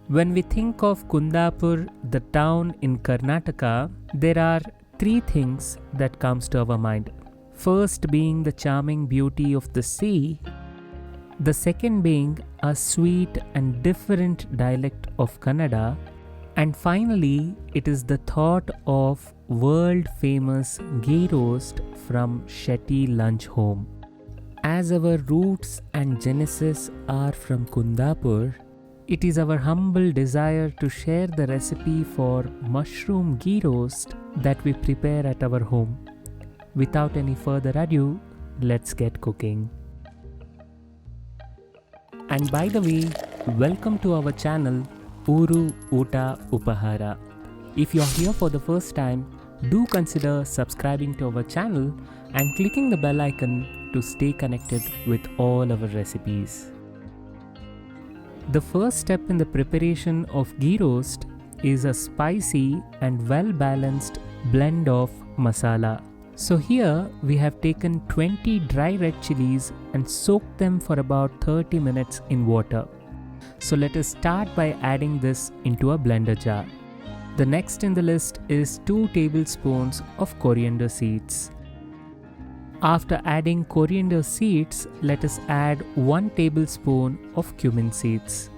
When we think of Kundapur, the town in Karnataka, there are three things that comes to our mind. First being the charming beauty of the sea, the second being a sweet and different dialect of Kannada, and finally it is the thought of world famous Ghee Roast from Shetty Lunch Home. As our roots and genesis are from Kundapur, it is our humble desire to share the recipe for mushroom ghee roast that we prepare at our home. Without any further ado, let's get cooking. And by the way, welcome to our channel Uru Uta Upahara. If you are here for the first time, do consider subscribing to our channel and clicking the bell icon to stay connected with all our recipes. The first step in the preparation of ghee roast is a spicy and well-balanced blend of masala. So here we have taken 20 dry red chillies and soaked them for about 30 minutes in water. So let us start by adding this into a blender jar. The next in the list is 2 tablespoons of coriander seeds. After adding coriander seeds, let us add 1 tablespoon of cumin seeds.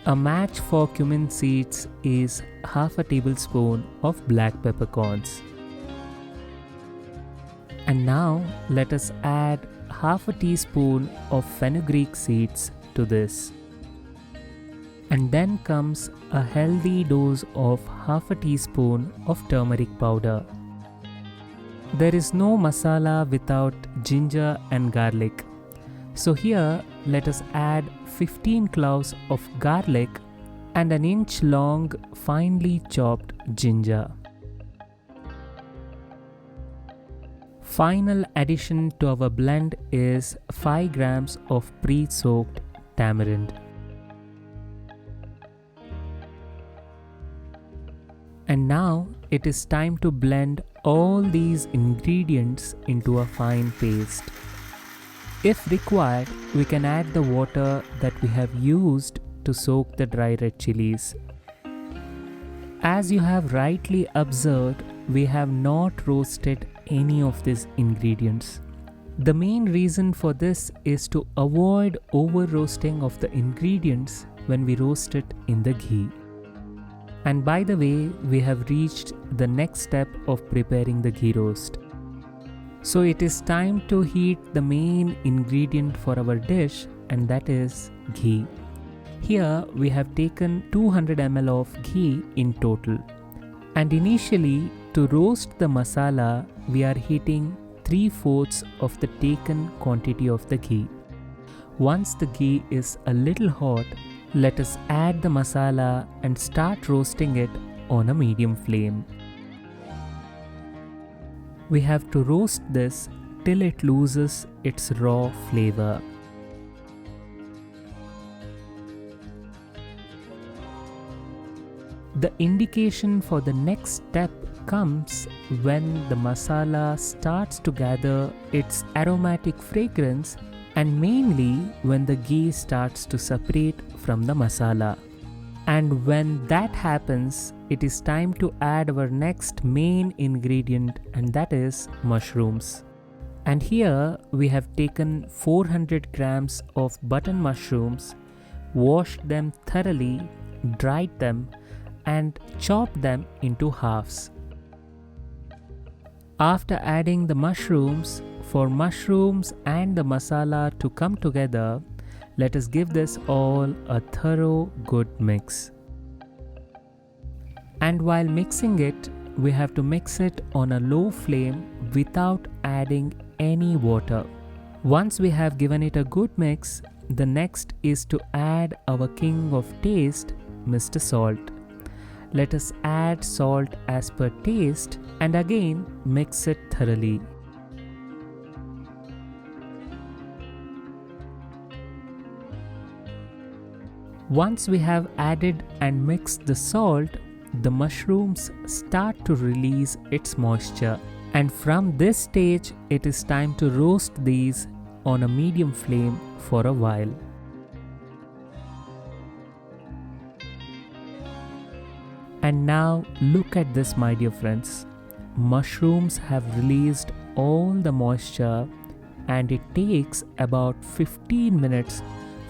A match for cumin seeds is half a tablespoon of black peppercorns. And now let us add half a teaspoon of fenugreek seeds to this. And then comes a healthy dose of half a teaspoon of turmeric powder. There is no masala without ginger and garlic. So here let us add 15 cloves of garlic and an inch long finely chopped ginger. Final addition to our blend is 5 grams of pre-soaked tamarind. And now it is time to blend all these ingredients into a fine paste. If required, we can add the water that we have used to soak the dry red chillies. As you have rightly observed, we have not roasted any of these ingredients. The main reason for this is to avoid over roasting of the ingredients when we roast it in the ghee. And by the way, we have reached the next step of preparing the ghee roast. So it is time to heat the main ingredient for our dish, and that is ghee. Here we have taken 200 ml of ghee in total. And initially, to roast the masala, we are heating 3/4 of the taken quantity of the ghee. Once the ghee is a little hot, let us add the masala and start roasting it on a medium flame. We have to roast this till it loses its raw flavor. The indication for the next step comes when the masala starts to gather its aromatic fragrance, and mainly when the ghee starts to separate from the masala. And when that happens, it is time to add our next main ingredient, and that is mushrooms. And here we have taken 400 grams of button mushrooms, washed them thoroughly, dried them, and chopped them into halves. After adding the mushrooms, for mushrooms and the masala to come together, let us give this all a thorough good mix. And while mixing it, we have to mix it on a low flame without adding any water. Once we have given it a good mix, the next is to add our king of taste, Mr. Salt. Let us add salt as per taste and again mix it thoroughly. Once we have added and mixed the salt, the mushrooms start to release its moisture, and from this stage it is time to roast these on a medium flame for a while. And now look at this, my dear friends. Mushrooms have released all the moisture, and it takes about 15 minutes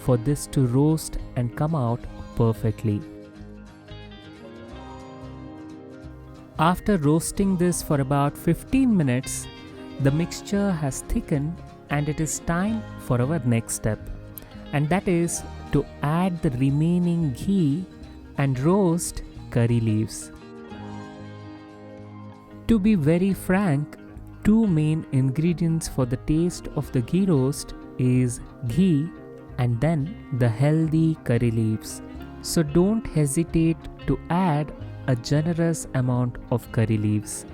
for this to roast and come out perfectly. After roasting this for about 15 minutes, the mixture has thickened and it is time for our next step, and that is to add the remaining ghee and roast curry leaves. To be very frank, two main ingredients for the taste of the ghee roast is ghee and then the healthy curry leaves. So don't hesitate to add a generous amount of curry leaves.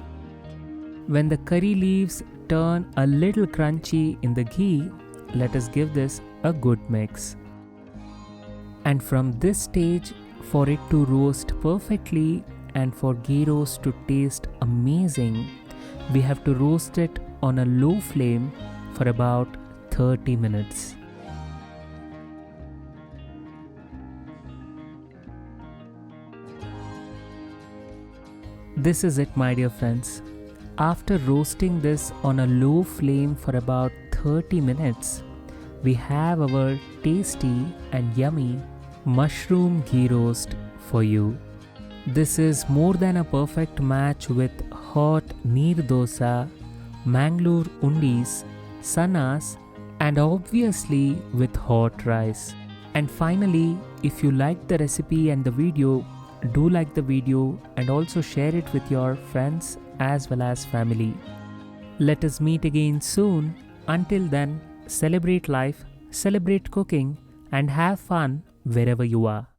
When the curry leaves turn a little crunchy in the ghee, let us give this a good mix. And from this stage, for it to roast perfectly and for ghee roast to taste amazing, we have to roast it on a low flame for about 30 minutes. This is it, my dear friends. After roasting this on a low flame for about 30 minutes, we have our tasty and yummy mushroom ghee roast for you. This is more than a perfect match with hot Neer Dosa, Mangalore undis, sannas, and obviously with hot rice. And finally, if you liked the recipe and the video, do like the video and also share it with your friends as well as family. Let us meet again soon. Until then, celebrate life, celebrate cooking, and have fun wherever you are.